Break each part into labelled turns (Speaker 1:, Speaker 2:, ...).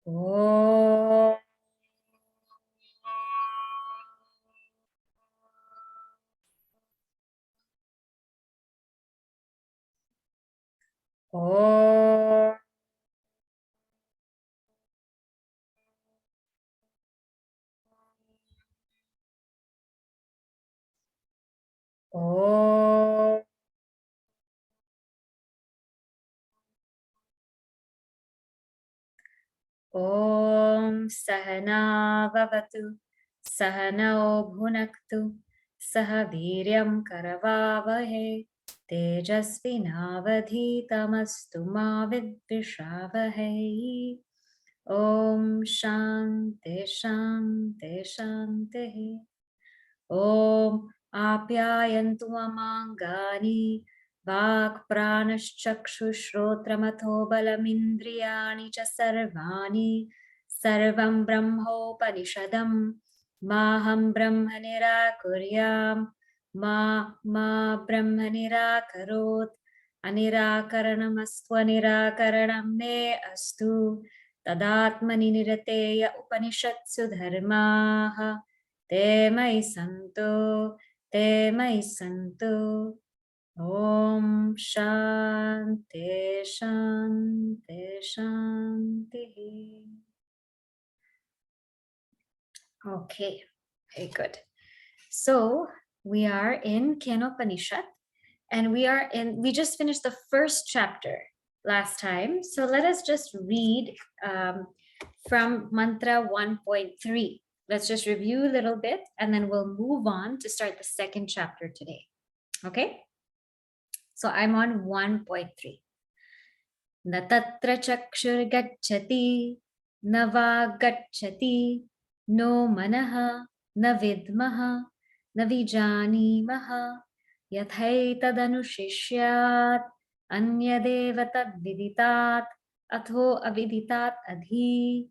Speaker 1: Om. Om. Om. Om Sahana Vavatu Sahanao Bhunaktu Sahaviryam Karavavahe Tejasvinavadhitamastu ma vidvishavahe. Om Shanti Shanti Shanti. Om Apyayantu Amangani Vak Pranashchakshushrotramatho Balamindriyani cha Sarvani Sarvam Brahmopanishadam Maham Brahma Nirakuryam Ma Brahma Nirakarot Anirakaranamastu Anirakaranam Me Astu Tadatmani Nirateya Upanishatsu Dharmaha Te mai santo, Om Shanti Shanti Shanti. Okay, very good. So we are in Kenopanishad, and we just finished the first chapter last time. So let us just read from mantra 1.3. Let's just review a little bit, and then we'll move on to start the second chapter today. Okay? So I'm on 1.3. Na tatra chakshur gacchati, na va gacchati, no manaha, na vidmaha, na vijanimaha, yathaitadanushishyaat, anyadeva tadviditat, atho aviditat adhi.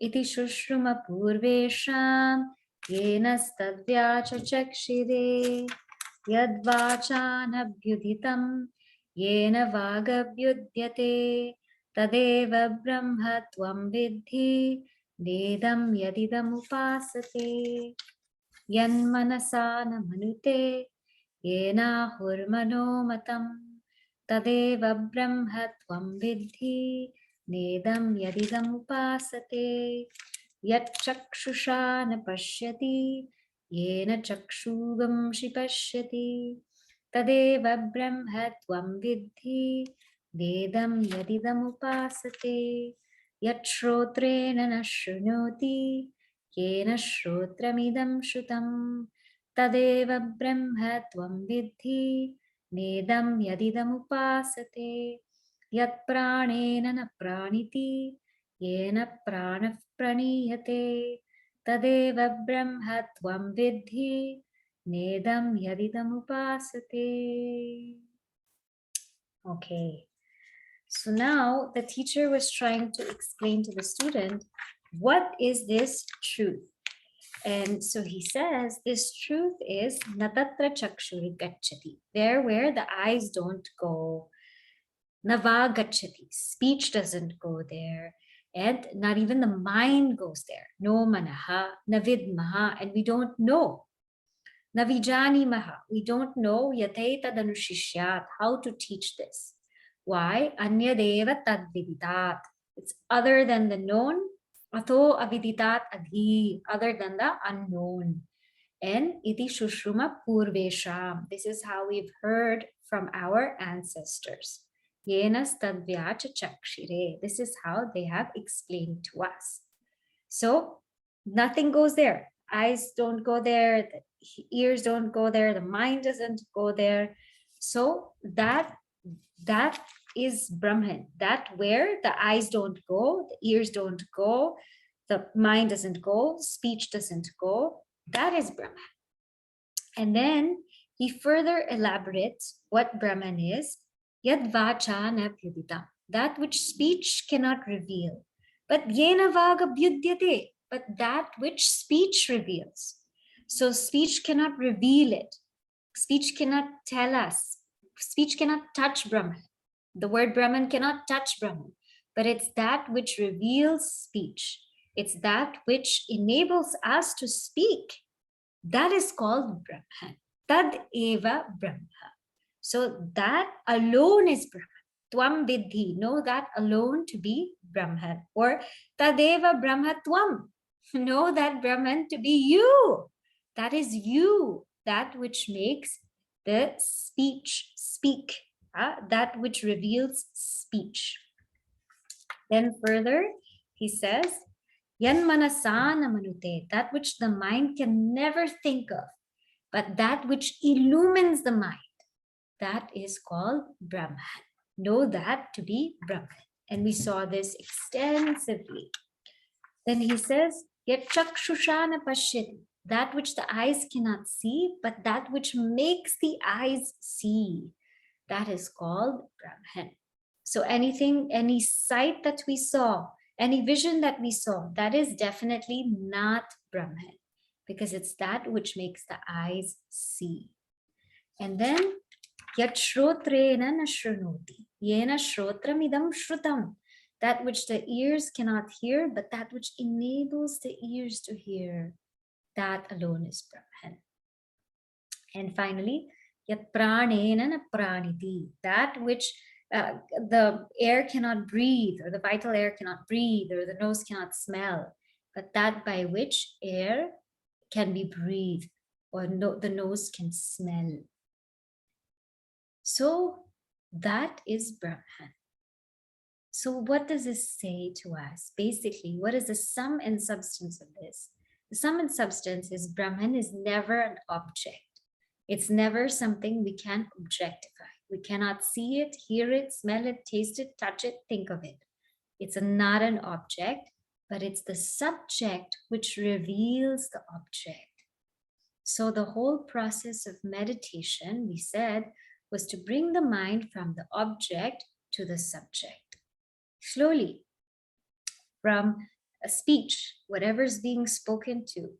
Speaker 1: Iti shushruma purvesham yenastadvyacha chakshire yadvachanabhyuditam yena vagabhyudyate tadeva brahma tvam vidhi vedam yadidam upasate yanmanasana manute yena hurmano matam tadeva brahma tvam vidhi Nedam yadidam upasate yat chakshusha na pashyati yena chakshugam shipashyati tadeva brahma tvam vidhi vedam yadidam upasate yat shrotrena na shrunoti yena shrotramidam shrutam tadeva brahma tvam vidhi nedam yadidam upasate Yat pranena na praniti, yena prana praniyate, tadeva brahma tvam vidhi, nedam yadidam upasate. Okay, so now the teacher was trying to explain to the student, what is this truth? And so he says, this truth is natatra chakshuri gacchati, there where the eyes don't go. Nava gacchati, speech doesn't go there, and not even the mind goes there. No manaha, navidmaha, and we don't know. Navijani maha, we don't know yateta danushishyat, how to teach this. Why? Anyadeva tadviditat, it's other than the known. Atho aviditat adhi, other than the unknown. And iti shushruma purvesham, this is how we've heard from our ancestors. Yenas tadvyacha chakshire. This is how they have explained to us. So nothing goes there. Eyes don't go there, the ears don't go there, the mind doesn't go there. So that is Brahman. That where the eyes don't go, the ears don't go, the mind doesn't go, speech doesn't go, that is Brahman. And then he further elaborates what Brahman is. Yad vachana bhyuditam, that which speech cannot reveal. But yena vaga bhyudyate, but that which speech reveals. So speech cannot reveal it. Speech cannot tell us. Speech cannot touch Brahman. The word Brahman cannot touch Brahman. but it's that which reveals speech. It's that which enables us to speak. That is called Brahman. Tad eva Brahma. So that alone is Brahman. Tvam vidhi. Know that alone to be Brahman. Or tadeva Brahma tvam. Know that Brahman to be you. That is you. That which makes the speech speak. That which reveals speech. Then further, he says, Yan manasana manute, that which the mind can never think of, but that which illumines the mind, that is called Brahman. Know that to be Brahman. And we saw this extensively. Then he says, Yet chakshushana pashyati, that which the eyes cannot see, but that which makes the eyes see, that is called Brahman. So anything, any sight that we saw, any vision that we saw, that is definitely not Brahman, because it's that which makes the eyes see. And then, Yat shrotrena na shrunoti, yena shrotram idam shrutam, that which the ears cannot hear, but that which enables the ears to hear, that alone is Brahman. And finally, Yat pranena na praniti, that which the air cannot breathe, or the vital air cannot breathe, or the nose cannot smell, but that by which air can be breathed, or the nose can smell. So that is Brahman. So what does this say to us? Basically, what is the sum and substance of this? The sum and substance is Brahman is never an object. It's never something we can objectify. We cannot see it, hear it, smell it, taste it, touch it, think of it. It's not an object, but it's the subject which reveals the object. So the whole process of meditation, we said, was to bring the mind from the object to the subject. Slowly, from a speech, whatever's being spoken to,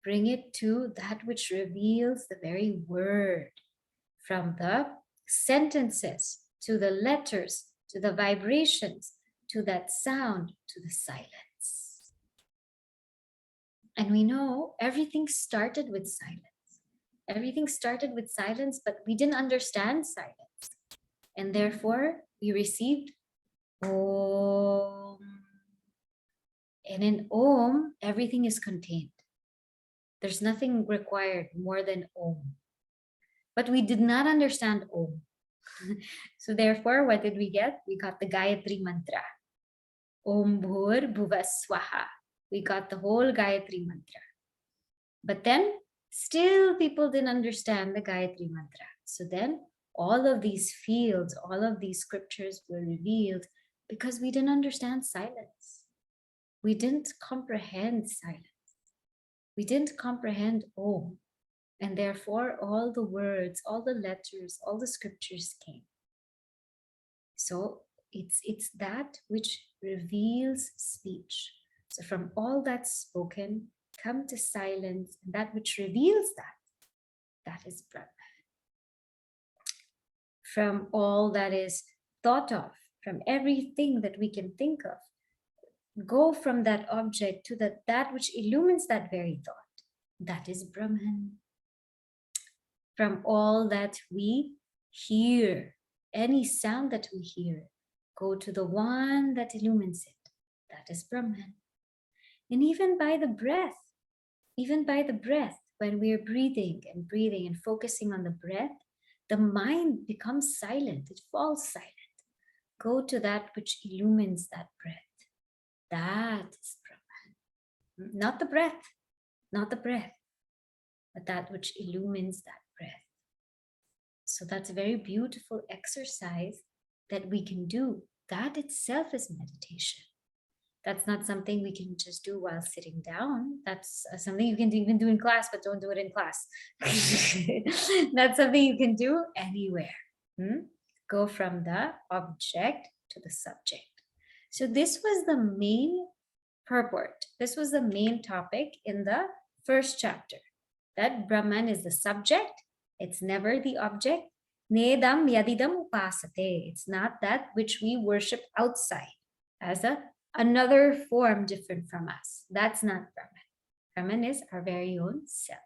Speaker 1: bring it to that which reveals the very word. From the sentences to the letters, to the vibrations, to that sound, to the silence. And we know everything started with silence. Everything started with silence, but we didn't understand silence. And therefore, we received Om. And in Om, everything is contained. There's nothing required more than Om. But we did not understand Om. So therefore, what did we get? We got the Gayatri mantra. Om Bhur Bhuva Swaha. We got the whole Gayatri mantra. But then, still people didn't understand the Gayatri mantra. So then, all of these fields, all of these scriptures were revealed because we didn't understand silence. We didn't comprehend silence. We didn't comprehend Om. And therefore, all the words, all the letters, all the scriptures came. So it's that which reveals speech. So from all that's spoken, come to silence, and that which reveals that is Brahman. From all that is thought of, from everything that we can think of, go from that object to that which illumines that very thought. That is Brahman. From all that we hear, any sound that we hear, go to the one that illumines it. That is Brahman. And even by the breath, when we are breathing and focusing on the breath, the mind becomes silent. It falls silent. Go to that which illumines that breath. That is Brahman. Not the breath, but that which illumines that breath. So that's a very beautiful exercise that we can do. That itself is meditation. That's not something we can just do while sitting down. That's something you can even do in class, but don't do it in class. That's something you can do anywhere. Go from the object to the subject. So this was the main purport. This was the main topic in the first chapter. That Brahman is the subject. It's never the object. Nedam yadidam upasate. It's not that which we worship outside. as another form different from us. That's not Brahman. Brahman is our very own self.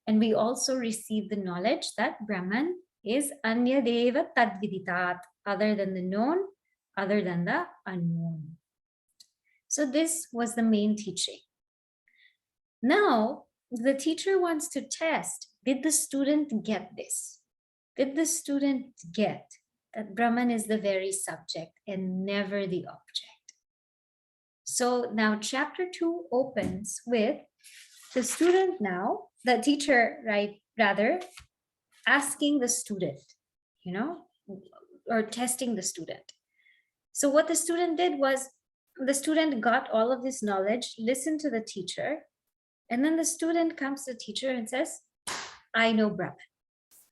Speaker 1: And we also receive the knowledge that Brahman is Anyadeva Tadviditat, other than the known, other than the unknown. So this was the main teaching. Now, the teacher wants to test, did the student get this? Did the student get that Brahman is the very subject and never the object? So now chapter 2 opens with the student now, the teacher, right, rather, asking the student, or testing the student. So what the student did was, the student got all of this knowledge, listened to the teacher, and then the student comes to the teacher and says, I know Brahman.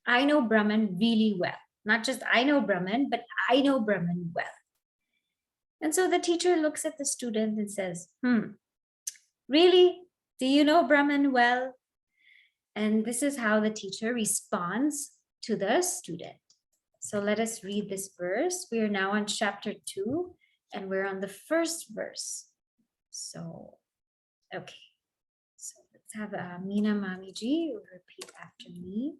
Speaker 1: I know Brahman really well. Not just I know Brahman, but I know Brahman well. And so the teacher looks at the student and says, really? Do you know Brahman well? And this is how the teacher responds to the student. So let us read this verse. We are now on chapter 2, and we're on the first verse. So, okay. So let's have Meena Mamiji repeat after me.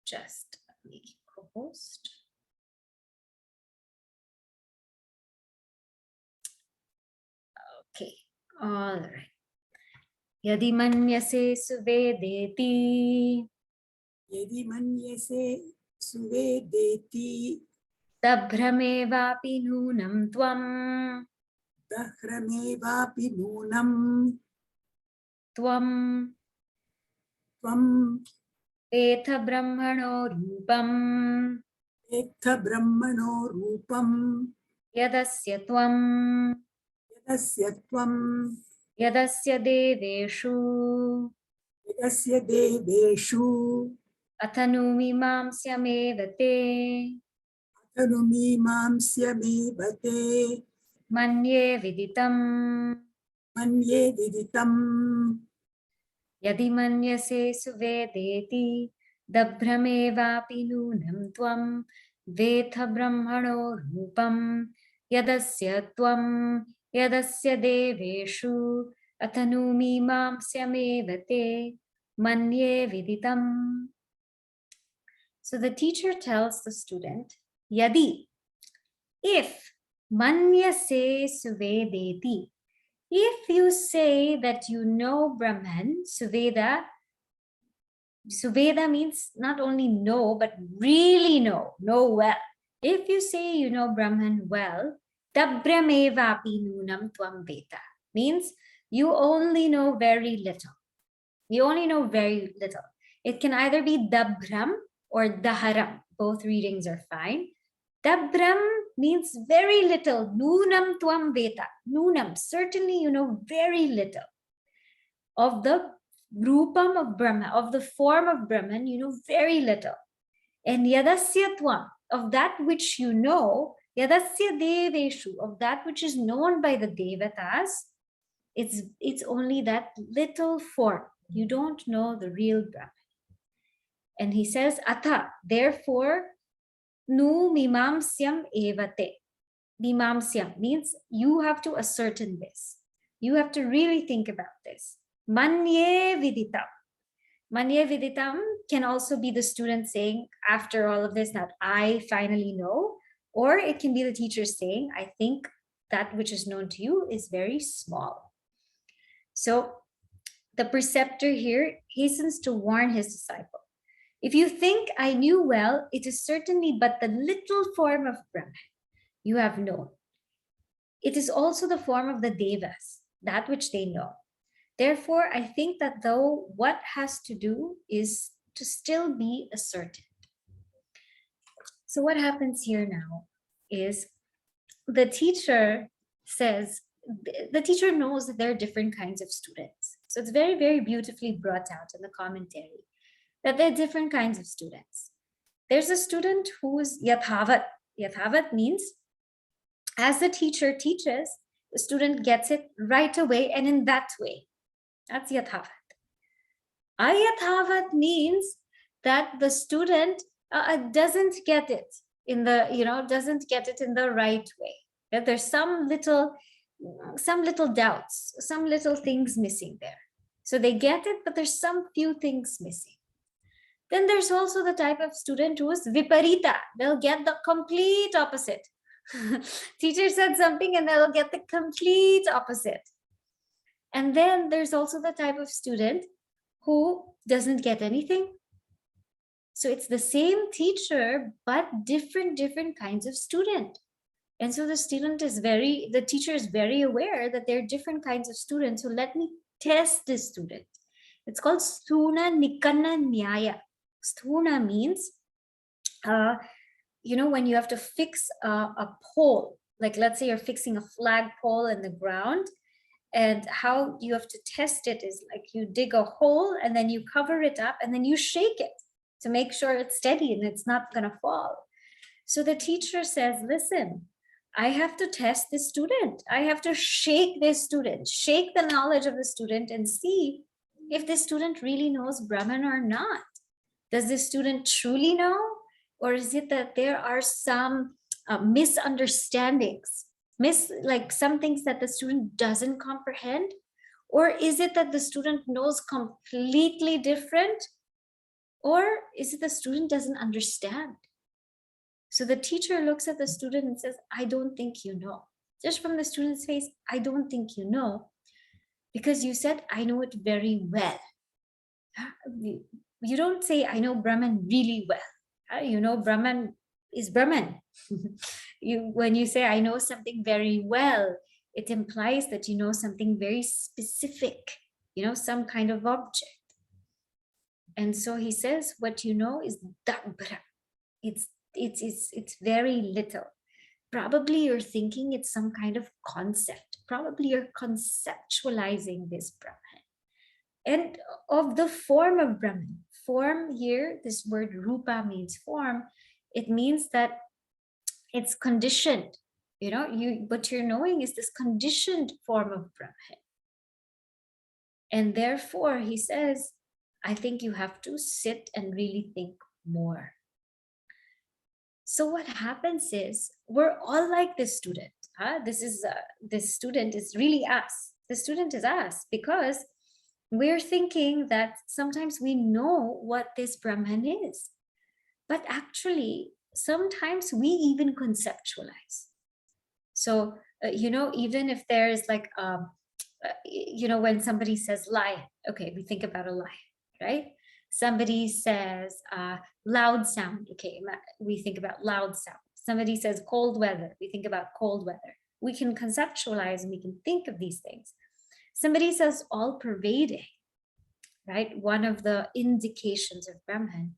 Speaker 1: Just the co-host. Okay, all right. Yadi manyase suvedeti.
Speaker 2: Yadi manyase suvedeti.
Speaker 1: Dabhramevapi nunam tvam.
Speaker 2: Dabhramevapi nunam
Speaker 1: Tvam.
Speaker 2: tvam.
Speaker 1: Etha brahmano rupam.
Speaker 2: Etha brahmano rupam.
Speaker 1: Yadasya tvam.
Speaker 2: Yadasya tvam.
Speaker 1: Yadasya deveshu.
Speaker 2: Yadasya deveshu.
Speaker 1: Athanumi mamsyamevate.
Speaker 2: Atanumi mamsyamevate.
Speaker 1: Manye viditam.
Speaker 2: Manye viditam.
Speaker 1: Yadi manyase suvedeti. Dabhramevapi nunam tvam. Vetha brahmano rupam. Yadasya tvam. Yadasya deveshu. Athanumi mamsyamevate. Manye viditam. So the teacher tells the student, Yadi, if manyase suvedeti, if you say that you know Brahman, suveda means not only know, but really know well. If you say you know Brahman well, dabhramevapi nunam tvam veta, means you only know very little. You only know very little. It can either be dabhram or daharam. Both readings are fine. Dabhram means very little. Nunam tvam veta. Nunam, certainly you know very little. Of the rupam of Brahma, of the form of Brahman, you know very little. And yadasya tvam, of that which you know, yadasya deveshu, of that which is known by the devatas, it's only that little form. You don't know the real Brahman. And he says, Atha, therefore, nu mimamsyam evate. Mimamsyam means you have to ascertain this. You have to really think about this. Manye viditam. Manye viditam can also be the student saying, after all of this, that I finally know. Or it can be the teacher saying, I think that which is known to you is very small. So the preceptor here hastens to warn his disciple. If you think I knew well, it is certainly but the little form of Brahman you have known. It is also the form of the devas, that which they know. Therefore, I think that though what has to do is to still be ascertained. So what happens here now is the teacher says, the teacher knows that there are different kinds of students. So it's very, very beautifully brought out in the commentary that there are different kinds of students. There's a student who's yathavat. Yathavat means as the teacher teaches, the student gets it right away and in that way. That's yathavat. Ayathavat means that the student doesn't get it in the, doesn't get it in the right way. There's some little doubts, some little things missing there. So they get it, but there's some few things missing. Then there's also the type of student who is viparita. They'll get the complete opposite. Teacher said something and they'll get the complete opposite. And then there's also the type of student who doesn't get anything. So it's the same teacher, but different kinds of student. And so the teacher is very aware that there are different kinds of students. So let me test this student. It's called Sthuna Nikanna Nyaya. Sthuna means, when you have to fix a pole, like let's say you're fixing a flag pole in the ground, and how you have to test it is like you dig a hole and then you cover it up and then you shake it to make sure it's steady and it's not going to fall. So the teacher says, listen, I have to test this student. I have to shake this student, shake the knowledge of the student and see if this student really knows Brahman or not. Does this student truly know? Or is it that there are some misunderstandings, like some things that the student doesn't comprehend? Or is it that the student knows completely different? Or is it the student doesn't understand? So the teacher looks at the student and says, I don't think you know. Just from the student's face, I don't think you know, because you said, I know it very well. You don't say, I know Brahman really well. Brahman is Brahman. When you say, I know something very well, it implies that you know something very specific, some kind of object. And so he says, what you know is dabra. It's very little. Probably you're thinking it's some kind of concept. Probably you're conceptualizing this Brahman. And of the form of Brahman. Form here, this word rupa means form. It means that it's conditioned. What you're knowing is this conditioned form of Brahman. And therefore, he says, I think you have to sit and really think more. So what happens is, we're all like this student. This student is really us. The student is us, because we're thinking that sometimes we know what this Brahman is. But actually, sometimes we even conceptualize. So, even if there's like, when somebody says lion, okay, we think about a lion, right? Somebody says loud sound, okay, we think about loud sound. Somebody says cold weather, we think about cold weather. We can conceptualize and we can think of these things. Somebody says all pervading, right? One of the indications of Brahman.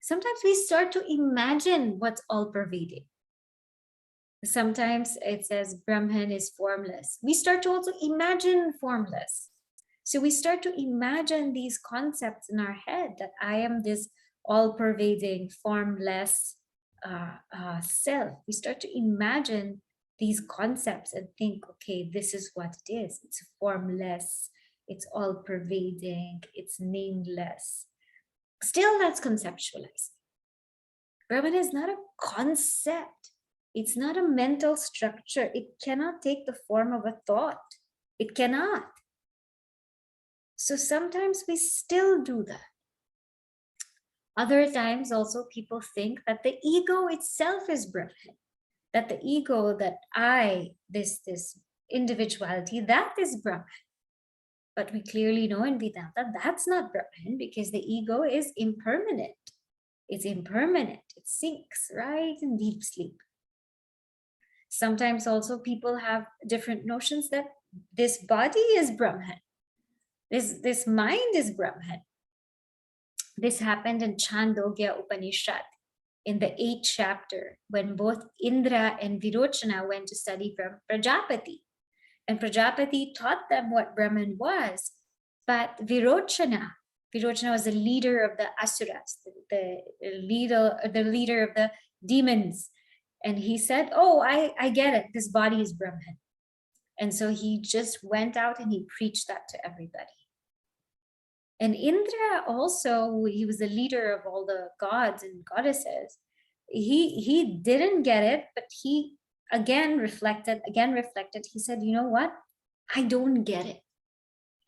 Speaker 1: Sometimes we start to imagine what's all pervading. Sometimes it says Brahman is formless. We start to also imagine formless. So we start to imagine these concepts in our head, that I am this all-pervading, formless self. We start to imagine these concepts and think, okay, this is what it is. It's formless, it's all-pervading, it's nameless. Still, that's conceptualizing. Brahman is not a concept. It's not a mental structure. It cannot take the form of a thought. It cannot. So sometimes we still do that. Other times also people think that the ego itself is Brahman. That the ego, that I, this individuality, that is Brahman. But we clearly know in Vedanta that's not Brahman, because the ego is impermanent. It's impermanent. It sinks right in deep sleep. Sometimes also people have different notions that this body is Brahman. This mind is Brahman. This happened in Chandogya Upanishad in the 8th chapter, when both Indra and Virochana went to study from Prajapati. And Prajapati taught them what Brahman was, but Virochana was the leader of the asuras, the leader of the demons. And he said, oh, I get it. This body is Brahman. And so he just went out and he preached that to everybody. And Indra also, he was the leader of all the gods and goddesses. He didn't get it, but he again reflected. He said, you know what? I don't get it.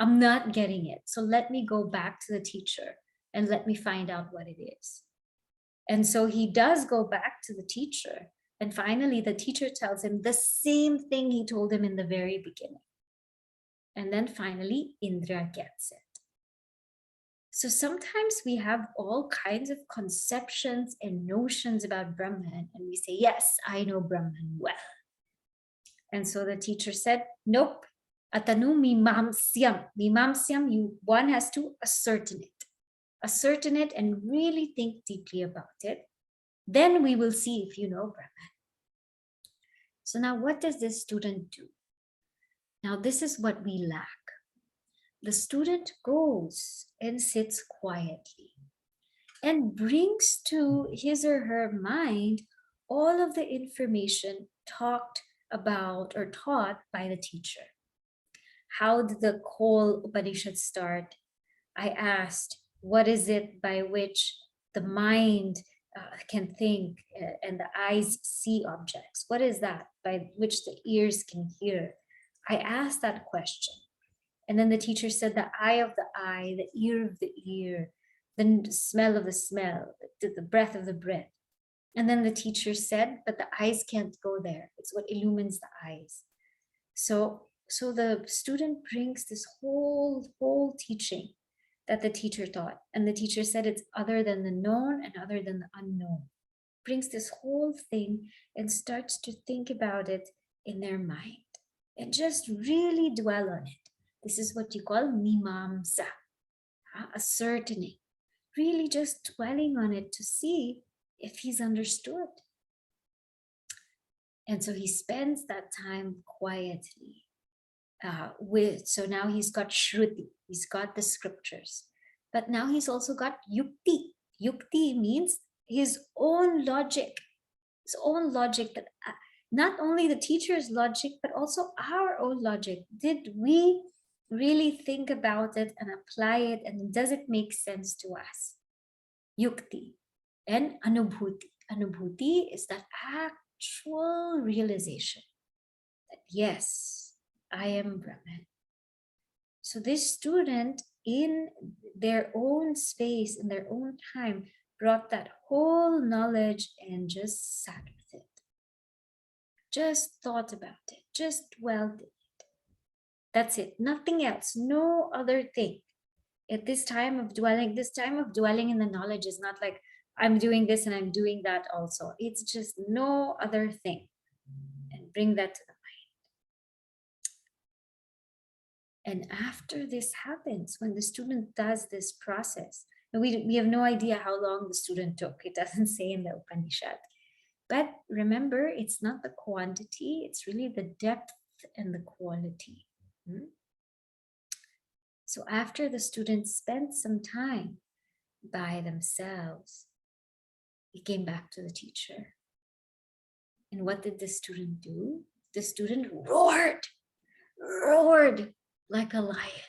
Speaker 1: I'm not getting it. So let me go back to the teacher and let me find out what it is. And so he does go back to the teacher. And finally, the teacher tells him the same thing he told him in the very beginning. And then finally, Indra gets it. So sometimes we have all kinds of conceptions and notions about Brahman, and we say, yes, I know Brahman well. And so the teacher said, nope, atanu mimamsyam. Mimamsyam, one has to ascertain it and really think deeply about it. Then we will see if you know Brahman. So now what does this student do? Now this is what we lack. The student goes and sits quietly and brings to his or her mind all of the information talked about or taught by the teacher. How did the whole Upanishad start? I asked, what is it by which the mind can think and the eyes see objects? What is that by which the ears can hear? I asked that question. And then the teacher said the eye of the eye, the ear of the ear, the smell of the smell, the breath of the breath. And then the teacher said, but the eyes can't go there. It's what illumines the eyes. So the student brings this whole teaching that the teacher taught. And the teacher said it's other than the known and other than the unknown. Brings this whole thing and starts to think about it in their mind and just really dwell on it. This is what you call mimamsa, ascertaining, really just dwelling on it to see if he's understood. And so he spends that time quietly so now he's got Shruti, he's got the scriptures, but now he's also got Yukti. Yukti means his own logic that not only the teacher's logic, but also our own logic. Did we really think about it and apply it, and does it make sense to us? Yukti. And Anubhuti. Anubhuti is that actual realization that yes, I am Brahman. So this student in their own space, in their own time, brought that whole knowledge and just sat with it. Just thought about it, just dwelled in it. That's it, nothing else, no other thing. At this time of dwelling in the knowledge is not like I'm doing this and I'm doing that also. It's just no other thing. And bring that to the mind. And after this happens, when the student does this process, and we have no idea how long the student took. It doesn't say in the Upanishad. But remember, it's not the quantity, it's really the depth and the quality. So after the students spent some time by themselves, he came back to the teacher. And what did the student do? The student roared like a lion.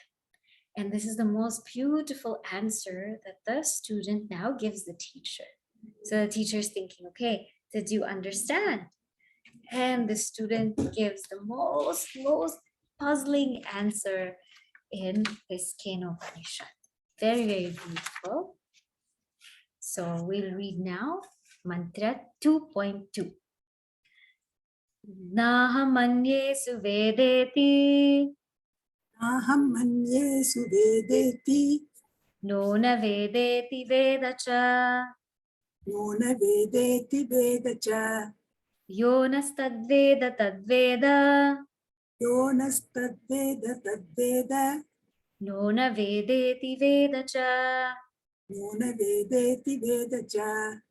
Speaker 1: And this is the most beautiful answer that the student now gives the teacher. So the teacher is thinking, okay, did you understand? And the student gives the most puzzling answer in this Kenopanishad. Very, very beautiful. So we'll read now mantra 2.2. Naham manye suvedeti.
Speaker 2: Aham manye suvedeti.
Speaker 1: No na vedeti vedacha.
Speaker 2: No na vedeti vedacha.
Speaker 1: Yo nastadveda tadveda.
Speaker 2: Yo nastadveda tadveda.
Speaker 1: No na vedeti vedacha.
Speaker 2: No na vedeti vedacha.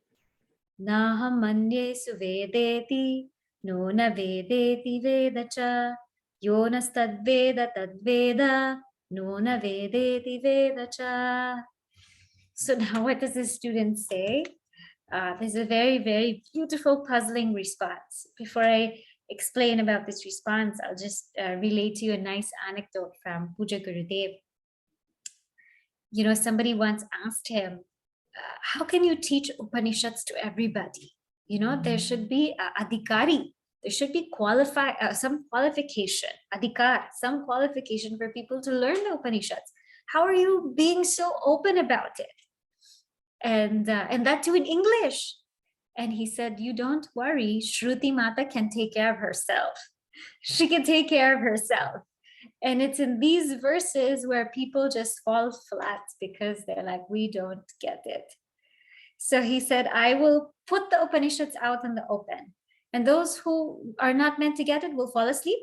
Speaker 1: Naham manye suvedeti. No na vedeti vedacha. Yo nastadveda tadveda. No na vedeti vedacha. So now what does the student say? There's a very, very beautiful puzzling response. Before I explain about this response, I'll just relate to you a nice anecdote from Puja Gurudev. You know, somebody once asked him, how can you teach Upanishads to everybody? You know, there should be a adhikari. There should be some qualification, adhikar, some qualification for people to learn the Upanishads. How are you being so open about it? And that too in English. And he said, you don't worry, Shruti Mata can take care of herself. She can take care of herself. And it's in these verses where people just fall flat because they're like, we don't get it. So he said, I will put the Upanishads out in the open. And those who are not meant to get it will fall asleep.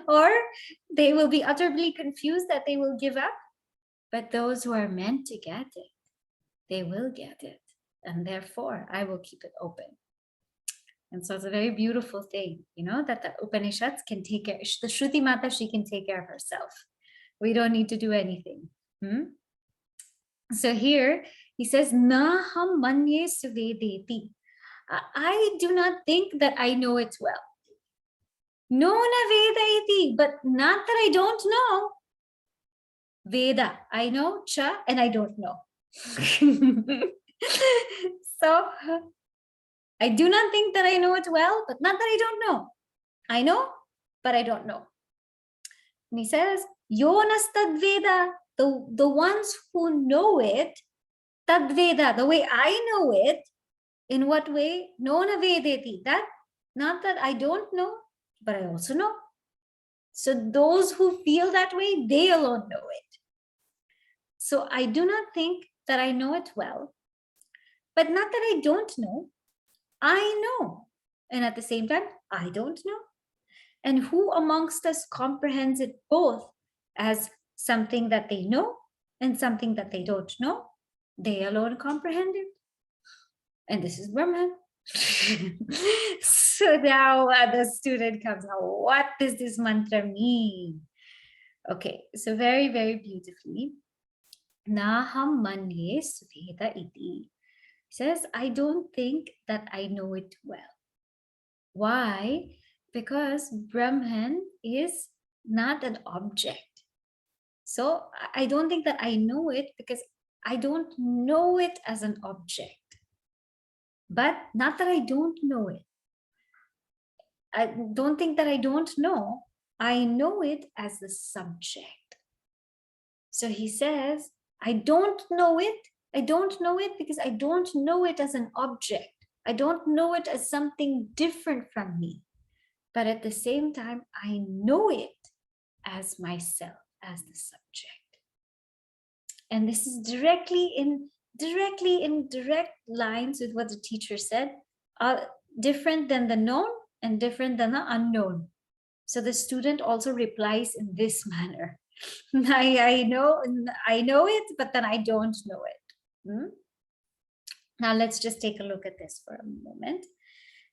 Speaker 1: Or they will be utterly confused that they will give up. But those who are meant to get it, they will get it. And therefore, I will keep it open. And so it's a very beautiful thing, that the Upanishads can take care, the Shruti Mata, she can take care of herself. We don't need to do anything. So here he says, Na ham manye suvedeti. I do not think that I know it well. No na veda iti, but not that I don't know. Veda, I know, cha, and I don't know. So I do not think that I know it well, but not that I don't know. I know, but I don't know. And he says, Yonas tadveda, the ones who know it, tadveda, the way I know it. In what way? Nona vedeti. That, not that I don't know, but I also know. So those who feel that way, they alone know it. So I do not think that I know it well, but not that I don't know. I know. And at the same time, I don't know. And who amongst us comprehends it both as something that they know and something that they don't know? They alone comprehend it. And this is Brahman. So now the student comes out, what does this mantra mean? Okay, so very, very beautifully. Naham manye suveda iti. Says, I don't think that I know it well. Why? Because Brahman is not an object. So I don't think that I know it because I don't know it as an object. But not that I don't know it. I don't think that I don't know. I know it as the subject. So he says, I don't know it. I don't know it because I don't know it as an object. I don't know it as something different from me. But at the same time, I know it as myself, as the subject. And this is directly in direct lines with what the teacher said, different than the known and different than the unknown. So the student also replies in this manner. I know it, but then I don't know it. Now let's just take a look at this for a moment.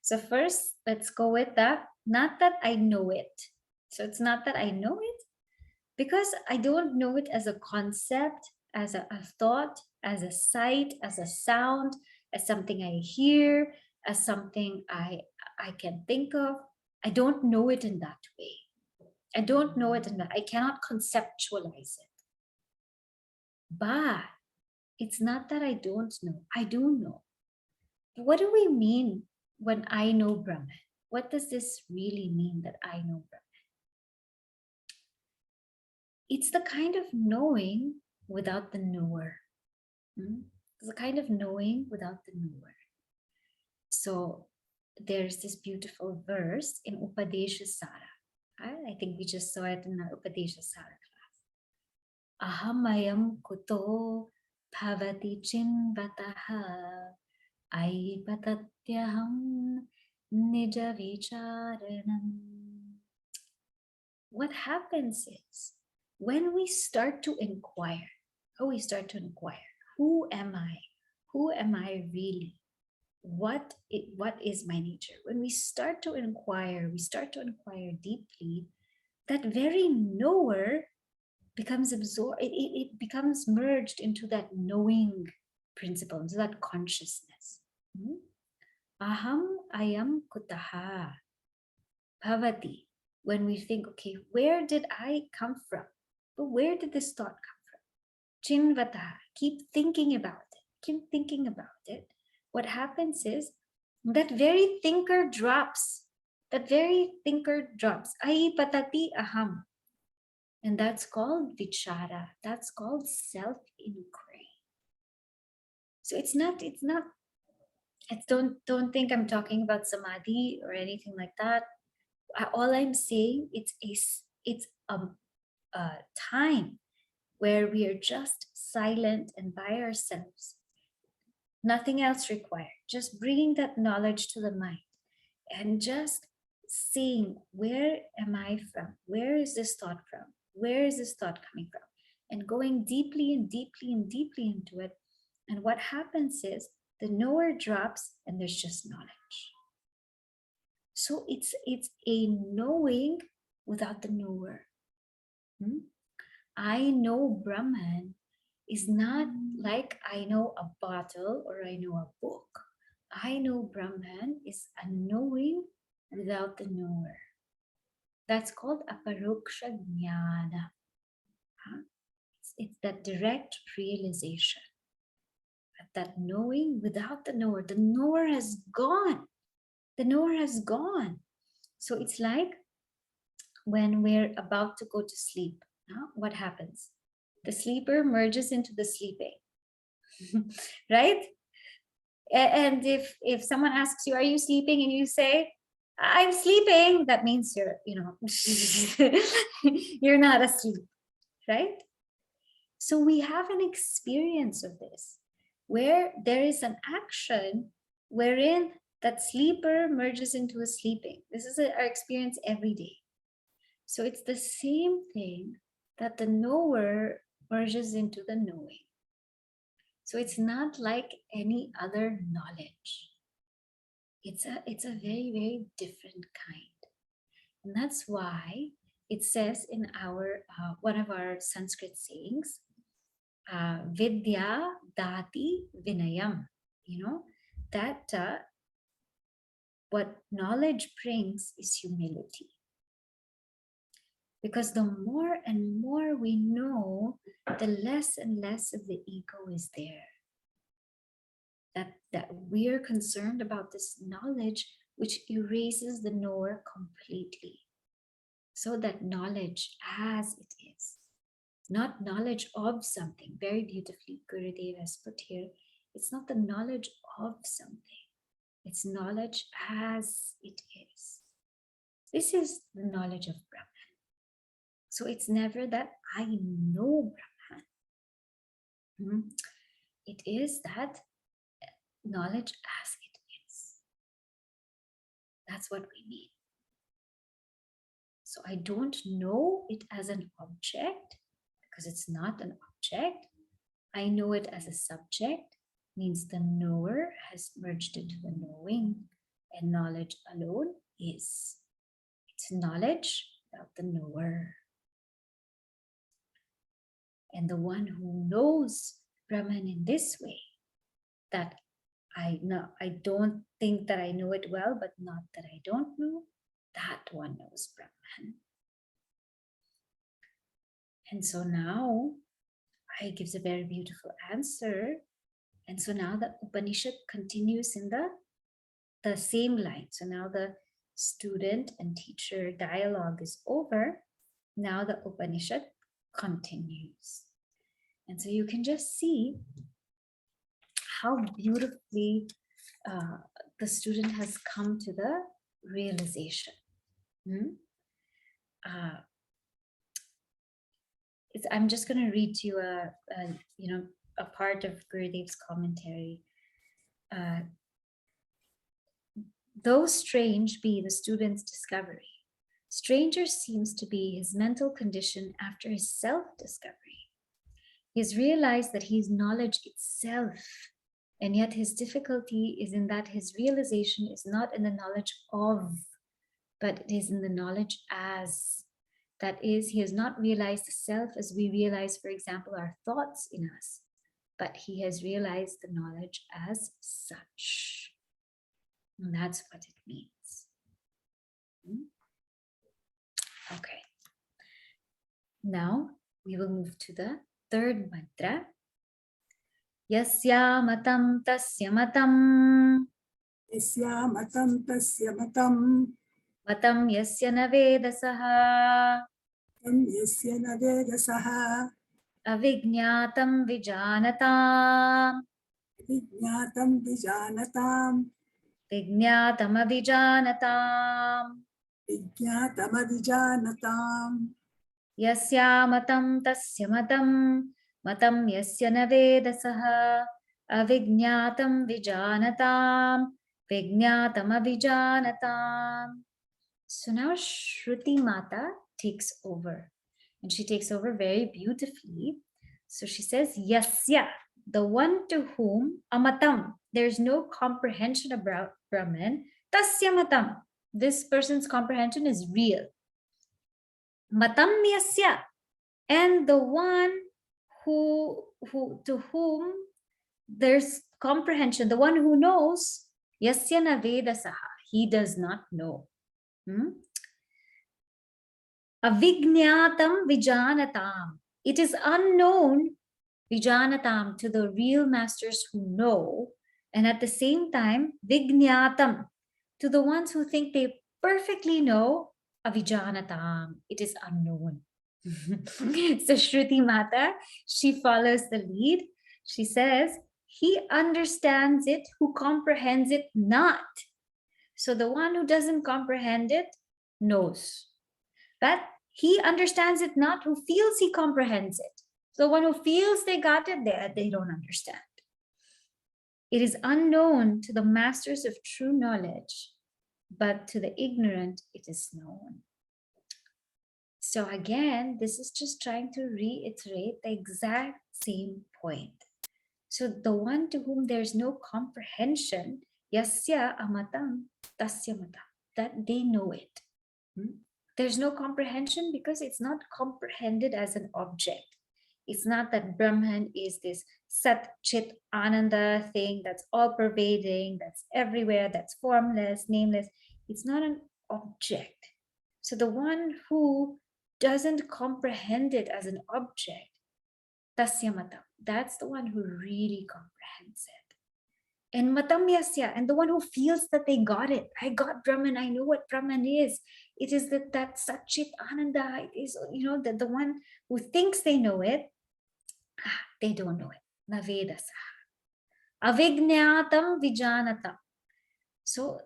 Speaker 1: So first, let's go with that. Not that I know it. So it's not that I know it, because I don't know it as a concept, as a thought, as a sight, as a sound, as something I hear, as something I can think of. I don't know it in that way. I don't know it in that. I cannot conceptualize it. But it's not that I don't know. I do know. What do we mean when I know Brahman? What does this really mean that I know Brahman? It's the kind of knowing without the knower. It's the kind of knowing without the knower. So there's this beautiful verse in Upadesha Sara. I think we just saw it in our Upadesha Sara class. Ahamayam kuto bhavati chinvataha aipatatyaham nija vicharanam. What happens is, when we start to inquire, who am I? Who am I really? What is my nature? When we start to inquire deeply, that very knower becomes absorbed, it becomes merged into that knowing principle, into that consciousness. Aham ayam kutaha bhavati. When we think, okay, where did I come from? But where did this thought come from? Chinvata, keep thinking about it. What happens is, that very thinker drops. That very thinker drops. Ai patati aham. And that's called vichara. That's called self-inquiry. So it's not, don't think I'm talking about samadhi or anything like that. All I'm saying, it's a time where we are just silent and by ourselves. Nothing else required. Just bringing that knowledge to the mind and just seeing, where am I from? Where is this thought from? Where is this thought coming from? And going deeply and deeply and deeply into it. And what happens is the knower drops and there's just knowledge. So it's a knowing without the knower. I know Brahman is not like I know a bottle or I know a book. I know Brahman is a knowing without the knower. That's called aparoksha jnana. It's that direct realization. That knowing without the knower. The knower has gone. The knower has gone. So it's like when we're about to go to sleep. What happens? The sleeper merges into the sleeping. Right? And if someone asks you, are you sleeping? And you say, I'm sleeping, that means you're, you're not asleep, right? So we have an experience of this, where there is an action wherein that sleeper merges into a sleeping. This is our experience every day. So it's the same thing that the knower merges into the knowing. So it's not like any other knowledge. It's a very, very different kind. And that's why it says in our one of our Sanskrit sayings, Vidya Dati Vinayam, that what knowledge brings is humility. Because the more and more we know, the less and less of the ego is there. That we are concerned about this knowledge which erases the knower completely. So that knowledge as it is, not knowledge of something. Very beautifully Gurudev has put here, it's not the knowledge of something, it's knowledge as it is. This is the knowledge of Brahman. So it's never that I know Brahman. It is that knowledge as it is. That's what we mean. So I don't know it as an object because it's not an object. I know it as a subject, means the knower has merged into the knowing, and knowledge alone is. It's knowledge without the knower. And the one who knows Brahman in this way, that I don't think that I know it well, but not that I don't know, that one knows Brahman. And so now I gives a very beautiful answer. And so now the Upanishad continues in the same line. So now the student and teacher dialogue is over. Now the Upanishad continues. And so you can just see how beautifully the student has come to the realization. I'm just going to read to you a part of Gurudev's commentary. Though strange be the student's discovery, stranger seems to be his mental condition after his self-discovery. He has realized that he is knowledge itself, and yet his difficulty is in that his realization is not in the knowledge of, but it is in the knowledge as. That is, he has not realized the self as we realize, for example, our thoughts in us, but he has realized the knowledge as such. And that's what it means. Okay. Now we will move to the third mantra. Yasya matam tasya matam
Speaker 2: Yasya matam tasya matam.
Speaker 1: Matam yasya na vedasaha.
Speaker 2: Tam yasya na vedasaha.
Speaker 1: Avijñātam vijānatām.
Speaker 2: Vijñātam vijanatam.
Speaker 1: Vijñātam avijānatām.
Speaker 2: Vijñātam avijanatam.
Speaker 1: Yasya matam tasya matam. Matam yasya na vedasaha. Avijñātam vijānatām. Vijñātam avijānatām. So now Shruti Mata takes over. And she takes over very beautifully. So she says, Yasya, the one to whom amatam, there's no comprehension about Brahman, tasya matam, this person's comprehension is real. Matam yasya, and the one who to whom there's comprehension, the one who knows, yasya na vedasaha, he does not know. Avijñātam vijanatam. It is unknown, vijanatam, to the real masters who know, and at the same time, vijñātam, to the ones who think they perfectly know, avijanatam. It is unknown. So Shruti Mata, she follows the lead. She says, he understands it who comprehends it not. So the one who doesn't comprehend it knows. But he understands it not who feels he comprehends it. So one who feels they got it, they don't understand. It is unknown to the masters of true knowledge, but to the ignorant it is known. So again, this is just trying to reiterate the exact same point. So the one to whom there is no comprehension, yasya amatam tasya matam, that they know it. There's no comprehension because it's not comprehended as an object. It's not that Brahman is this Sat Chit Ananda thing that's all pervading, that's everywhere, that's formless, nameless. It's not an object. So the one who doesn't comprehend it as an object, tasya matam, that's the one who really comprehends it. And matam yasya, and the one who feels that they got it. I got Brahman, I know what Brahman is. It is that Satchit Ananda, it is, the one who thinks they know it, they don't know it. Navedasa. Avijñātam vijanatam. So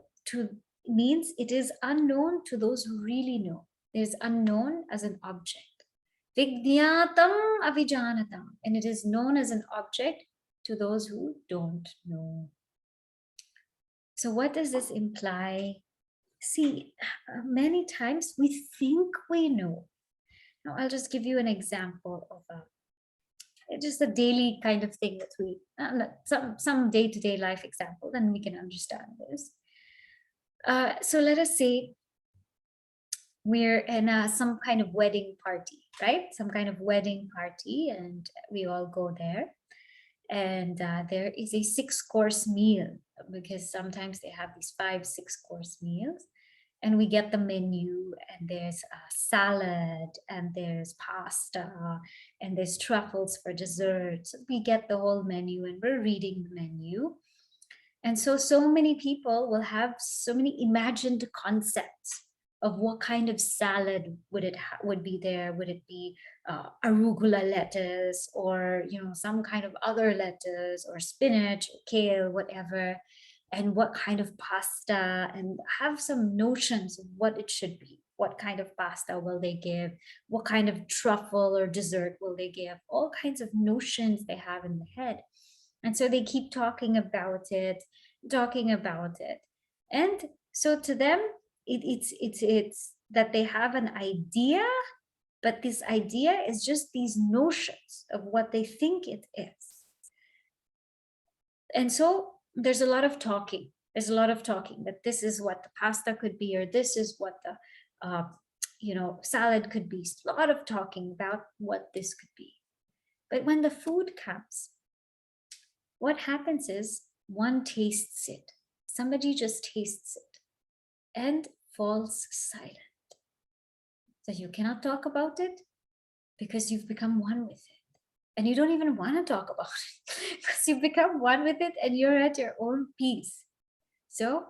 Speaker 1: means it is unknown to those who really know. It is unknown as an object. Vijñātam avijanatam. And it is known as an object to those who don't know. So what does this imply? See, many times we think we know. Now I'll just give you an example of just a daily kind of thing that we, some day-to-day life example, then we can understand this. So let us say we're in some kind of wedding party, right? Some kind of wedding party, and we all go there. And there is a 6-course meal, because sometimes they have these 5-6-course meals. And we get the menu, and there's a salad, and there's pasta, and there's truffles for dessert. So we get the whole menu, and we're reading the menu. And so many people will have so many imagined concepts of what kind of salad would be there. Would it be arugula lettuce, or some kind of other lettuce, or spinach, or kale, whatever, and what kind of pasta, and have some notions of what it should be. What kind of pasta will they give? What kind of truffle or dessert will they give? All kinds of notions they have in the head. And so they keep talking about it. And so to them, it's that they have an idea, but this idea is just these notions of what they think it is. And so there's a lot of talking. That this is what the pasta could be, or this is what the salad could be. A lot of talking about what this could be. But when the food comes, what happens is one tastes it. Somebody just tastes it and falls silent. So you cannot talk about it because you've become one with it. And you don't even want to talk about it because you've become one with it and you're at your own peace. So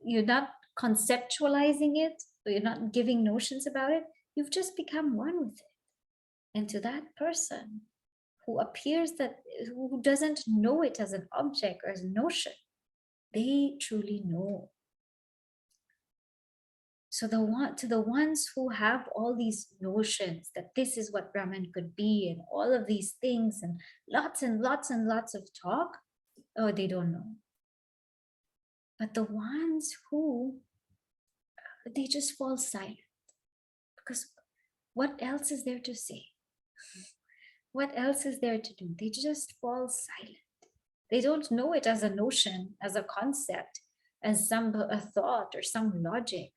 Speaker 1: you're not conceptualizing it, or you're not giving notions about it. You've just become one with it. And to that person who appears who doesn't know it as an object or as a notion, they truly know. So to the ones who have all these notions that this is what Brahman could be and all of these things and lots and lots and lots of talk, oh, they don't know. But the ones who, they just fall silent, because what else is there to say? What else is there to do? They just fall silent. They don't know it as a notion, as a concept, as a thought or some logic.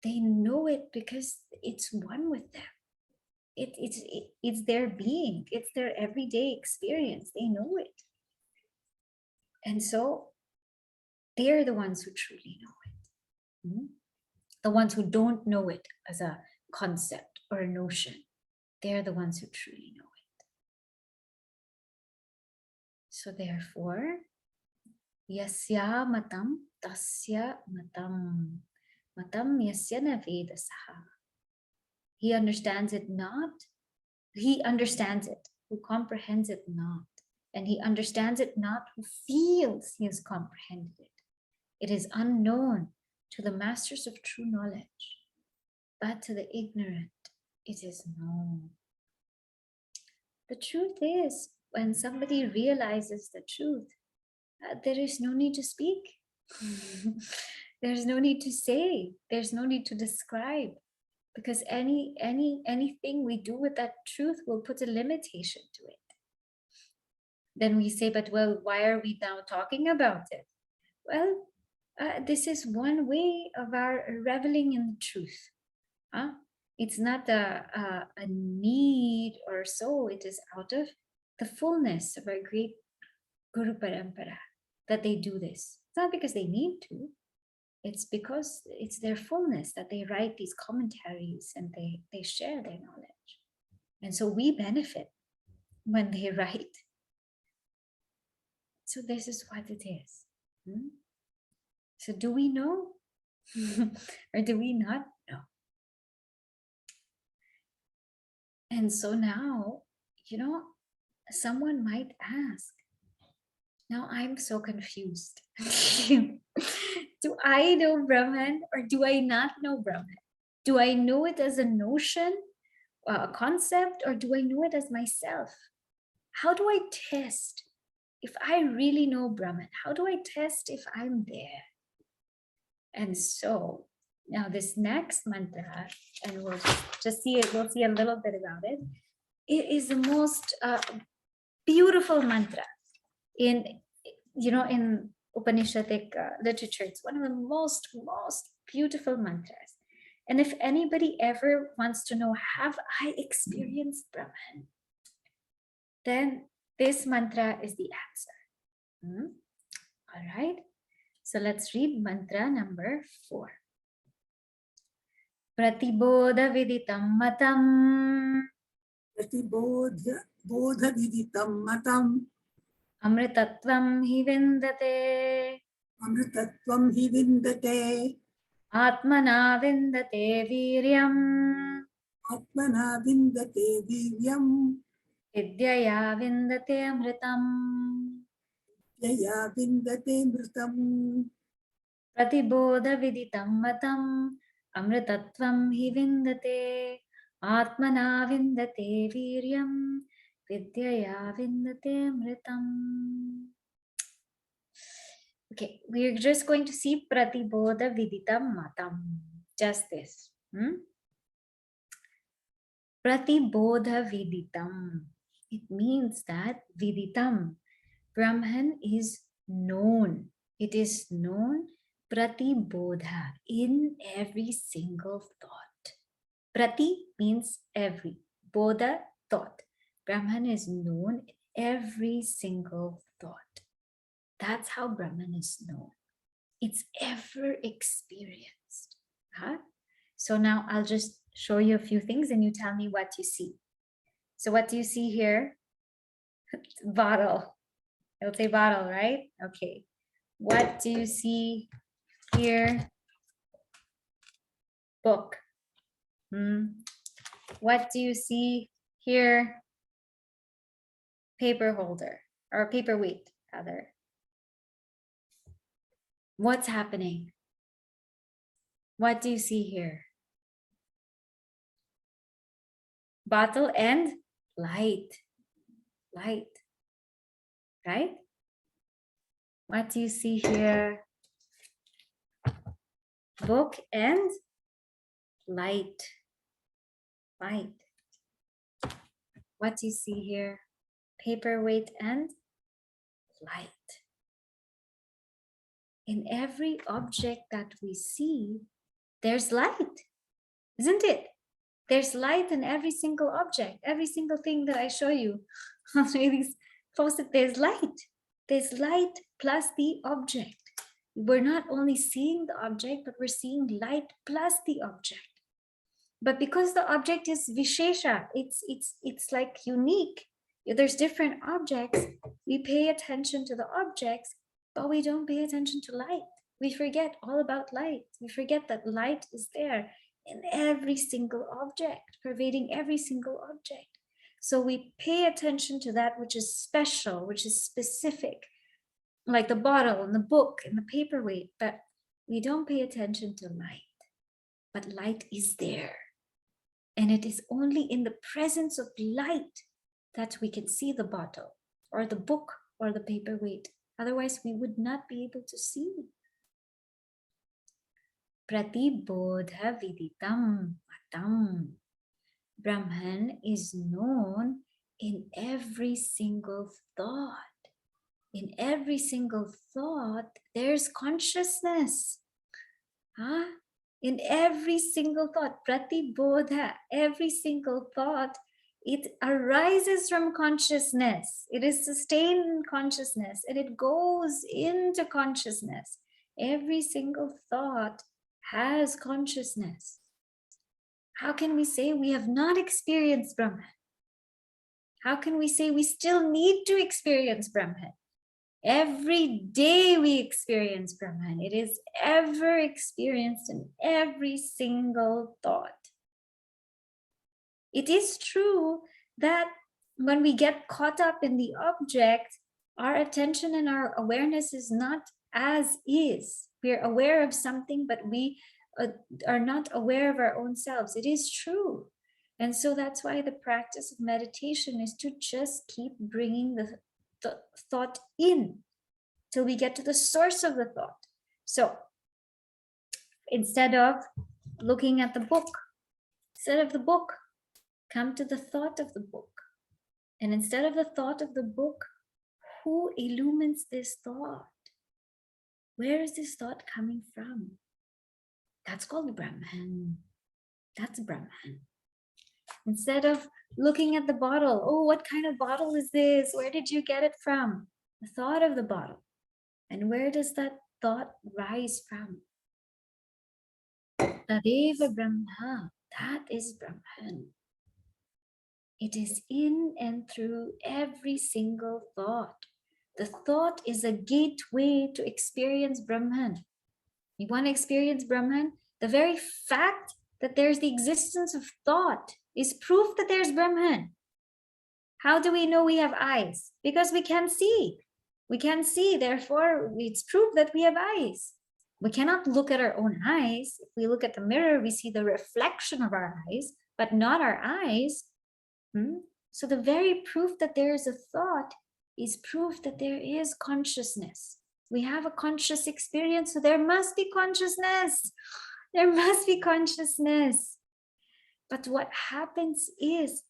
Speaker 1: They know it because it's one with them. It's their being. It's their everyday experience. They know it. And so they're the ones who truly know it. The ones who don't know it as a concept or a notion, they're the ones who truly know it. So therefore, yasya matam tasya matam. Matam yasya na vedasaha. He understands it not. He understands it who comprehends it not. And he understands it not who feels he has comprehended it. It is unknown to the masters of true knowledge, but to the ignorant it is known. The truth is, when somebody realizes the truth, there is no need to speak. There's no need to say. There's no need to describe, because anything we do with that truth will put a limitation to it. Then we say, but well, why are we now talking about it? Well, this is one way of our reveling in the truth. It's not a need or so. It is out of the fullness of our great Guru Parampara that they do this. It's not because they need to. It's because it's their fullness that they write these commentaries and they share their knowledge. And so we benefit when they write. So this is what it is. So do we know? Or do we not know? And so now, someone might ask, now I'm so confused. Do I know Brahman or do I not know Brahman? Do I know it as a notion, a concept, or do I know it as myself? How do I test if I really know Brahman? How do I test if I'm there? And so now this next mantra, and we'll just see it, we'll see a little bit about it. It is the most beautiful mantra in Upanishadic literature. It's one of the most beautiful mantras. And if anybody ever wants to know, have I experienced Brahman? Then this mantra is the answer. All right. So let's read mantra number 4. Pratibodha viditam matam.
Speaker 2: Pratibodha viditam matam.
Speaker 1: Amritatvam hi vindate.
Speaker 2: Amritatvam hi vindate.
Speaker 1: Atmana vindate viryam.
Speaker 2: Atmana vindate viryam.
Speaker 1: Vidyaya vindate amritam.
Speaker 2: Yaya vindate mritam.
Speaker 1: Pratibodha viditam matam. Amritatvam hi vindate. Atmana vindate viryam. Vidyaya vindate amritam. Okay, we're just going to see Pratibodha viditam matam. Just this. Pratibodha viditam. It means that viditam, Brahman is known. It is known pratibodha, in every single thought. Prati means every. Bodha, thought. Brahman is known in every single thought. That's how Brahman is known. It's ever experienced. So now I'll just show you a few things and you tell me what you see. So what do you see here? Bottle. It'll say bottle, right? Okay. What do you see here? Book. What do you see here? Paper holder or paperweight, rather. What's happening? What do you see here? Bottle and light. Light. Right? What do you see here? Book and light. Light. What do you see here? Paperweight and light. In every object that we see, there's light, isn't it? There's light in every single object, every single thing that I show you. There's light. There's light plus the object. We're not only seeing the object, but we're seeing light plus the object. But because the object is vishesha, it's like unique. There's different objects. We pay attention to the objects, but we don't pay attention to light. We forget all about light. We forget that light is there in every single object, pervading every single object. So we pay attention to that which is special, which is specific, like the bottle and the book and the paperweight, but we don't pay attention to light. But light is there. And it is only in the presence of light that we can see the bottle or the book or the paperweight. Otherwise, we would not be able to see. Pratibodha viditam atam. Brahman is known in every single thought. In every single thought, there's consciousness. Huh? In every single thought, pratibodha, every single thought, it arises from consciousness. It is sustained in consciousness and it goes into consciousness. Every single thought has consciousness. How can we say we have not experienced Brahman? How can we say we still need to experience Brahman? Every day we experience Brahman. It is ever experienced in every single thought. It is true that when we get caught up in the object, our attention and our awareness is not as is. We're aware of something, but we are not aware of our own selves. It is true. And so that's why the practice of meditation is to just keep bringing the thought in till we get to the source of the thought. So instead of looking at the book, come to the thought of the book. And instead of the thought of the book, who illumines this thought? Where is this thought coming from? That's called Brahman. That's Brahman. Instead of looking at the bottle, oh, what kind of bottle is this? Where did you get it from? The thought of the bottle. And where does that thought rise from? Tadeva Brahma. That is Brahman. It is in and through every single thought. The thought is a gateway to experience Brahman. You want to experience Brahman? The very fact that there's the existence of thought is proof that there's Brahman. How do we know we have eyes? Because we can see. We can see, therefore it's proof that we have eyes. We cannot look at our own eyes. If we look at the mirror, we see the reflection of our eyes, but not our eyes. So the very proof that there is a thought is proof that there is consciousness. We have a conscious experience, so there must be consciousness. There must be consciousness. But what happens is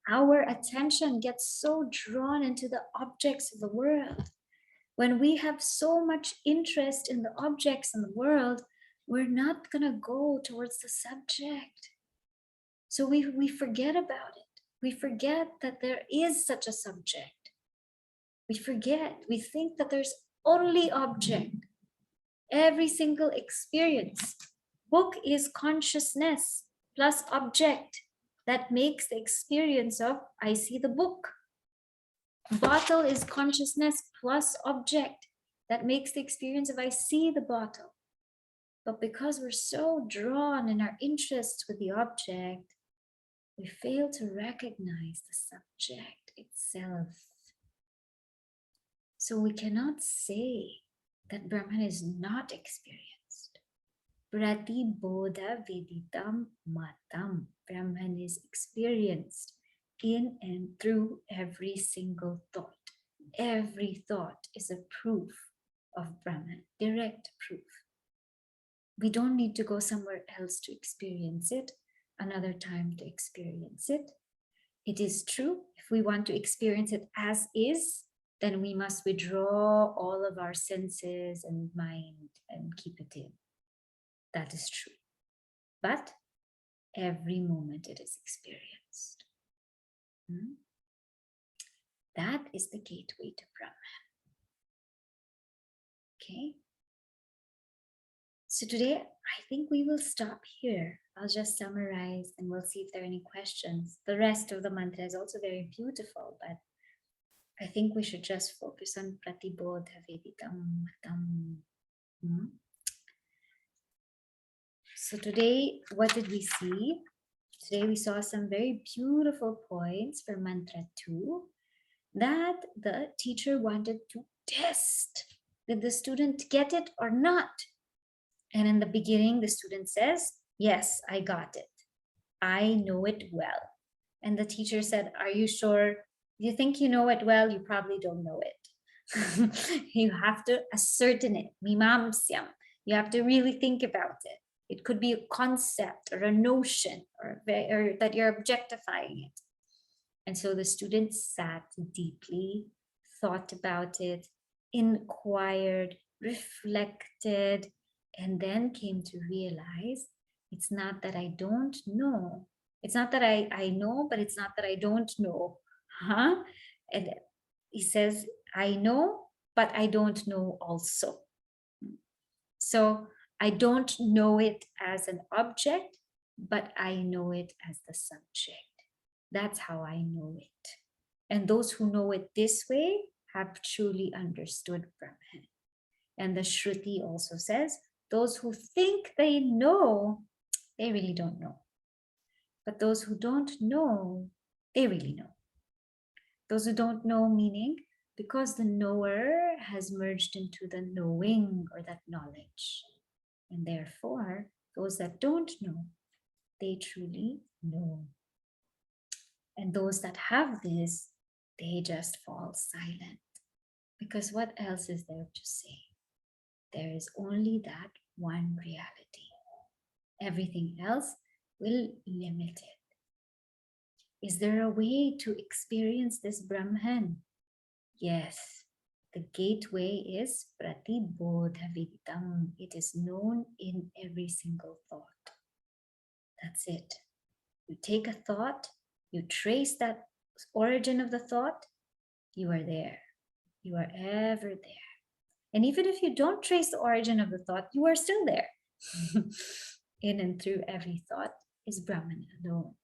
Speaker 1: our attention gets so drawn into the objects of the world. When we have so much interest in the objects in the world, we're not going to go towards the subject. So we forget about it. We forget that there is such a subject. We forget. We think that there's only object. Every single experience. Book is consciousness plus object that makes the experience of I see the book. Bottle is consciousness plus object that makes the experience of I see the bottle. But because we're so drawn in our interest with the object, we fail to recognize the subject itself. So we cannot say that Brahman is not experienced. Pratibodha viditam matam. Brahman is experienced in and through every single thought. Every thought is a proof of Brahman, direct proof. We don't need to go somewhere else to experience it, another time to experience it. It is true. If we want to experience it as is, then we must withdraw all of our senses and mind and keep it in. That is true. But every moment it is experienced. That is the gateway to Brahman. Okay. So today, I think we will stop here. I'll just summarize and we'll see if there are any questions. The rest of the mantra is also very beautiful, but I think we should just focus on Pratibodha Veditam Matam. So today, what did we see? Today we saw some very beautiful points for mantra 2 that the teacher wanted to test. Did the student get it or not? And in the beginning, the student says, yes, I got it. I know it well. And the teacher said, are you sure? You think you know it well? You probably don't know it. You have to ascertain it. Mimamsyam. You have to really think about it. It could be a concept or a notion or that you're objectifying it. And so the student sat deeply, thought about it, inquired, reflected, and then came to realize it's not that I don't know. It's not that I know, but it's not that I don't know. And he says, I know, but I don't know also. So I don't know it as an object, but I know it as the subject. That's how I know it. And those who know it this way have truly understood Brahman. And the Shruti also says, those who think they know, they really don't know. But those who don't know, they really know. Those who don't know, meaning because the knower has merged into the knowing or that knowledge. And therefore, those that don't know, they truly know. And those that have this, they just fall silent. Because what else is there to say? There is only that one reality. Everything else will limit it. Is there a way to experience this Brahman? Yes. The gateway is Pratibodha Viditam. It is known in every single thought. That's it. You take a thought, you trace that origin of the thought, you are there. You are ever there. And even if you don't trace the origin of the thought, you are still there. In and through every thought is Brahman alone.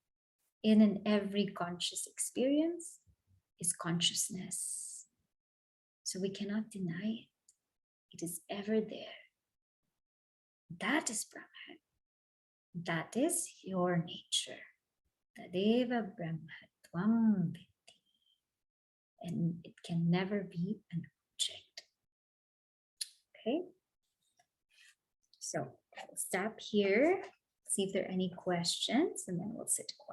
Speaker 1: In and every conscious experience is consciousness. So we cannot deny it. It is ever there. That is Brahman. That is your nature. Tadeva Brahma Tvam Vidhi. And it can never be an object. Okay? So we'll stop here, see if there are any questions, and then we'll sit quiet.